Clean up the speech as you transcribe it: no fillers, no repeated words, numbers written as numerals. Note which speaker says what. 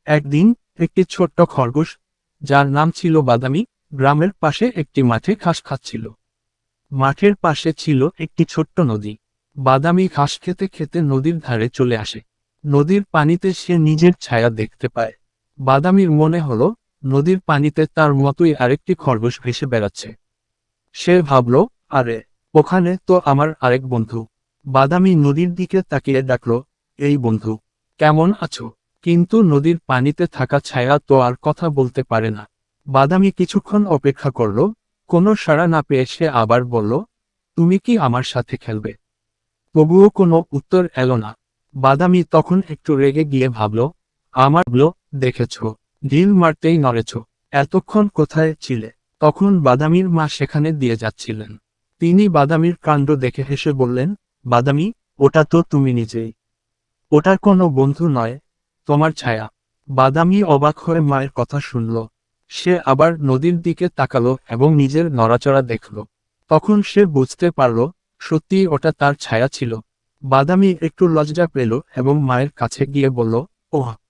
Speaker 1: একদিন একটি ছোট্ট খরগোশ, যার নাম ছিল বাদামি, গ্রামের পাশে একটি মাঠে ঘাস খাচ্ছিল। মাঠের পাশে ছিল একটি ছোট্ট নদী। বাদামি ঘাস খেতে খেতে নদীর ধারে চলে আসে। নদীর পানিতে সে নিজের ছায়া দেখতে পায়। বাদামির মনে হলো, নদীর পানিতে তার মতোই আরেকটি খরগোশ ভেসে বেড়াচ্ছে। সে ভাবল, আরে, ওখানে তো আমার আরেক বন্ধু। বাদামি নদীর দিকে তাকিয়ে ডাকল, এই বন্ধু, কেমন আছো? কিন্তু নদীর পানিতে থাকা ছায়া তো আর কথা বলতে পারে না। বাদামি কিছুক্ষণ অপেক্ষা করল, কোনো সাড়া না পেয়ে সে আবার বলল, তুমি কি আমার সাথে খেলবে? তবুও কোনো উত্তর এলো না। বাদামি তখন একটু রেগে গিয়ে ভাবল, দেখেছ, ঢিল মারতেই নড়েছ, এতক্ষণ কোথায় ছিলে? তখন বাদামির মা সেখানে দিয়ে যাচ্ছিলেন। তিনি বাদামির কাণ্ড দেখে হেসে বললেন, বাদামি, ওটা তো তুমি নিজেই। ওটা কোনো বন্ধু নয়, তোমার ছায়া। বাদামি অবাক হয়ে মায়ের কথা শুনল। সে আবার নদীর দিকে তাকালো এবং নিজের নড়াচড়া দেখল। তখন সে বুঝতে পারল, সত্যিই ওটা তার ছায়া ছিল। বাদামি একটু লজ্জা পেল এবং মায়ের কাছে গিয়ে বলল, ওহ,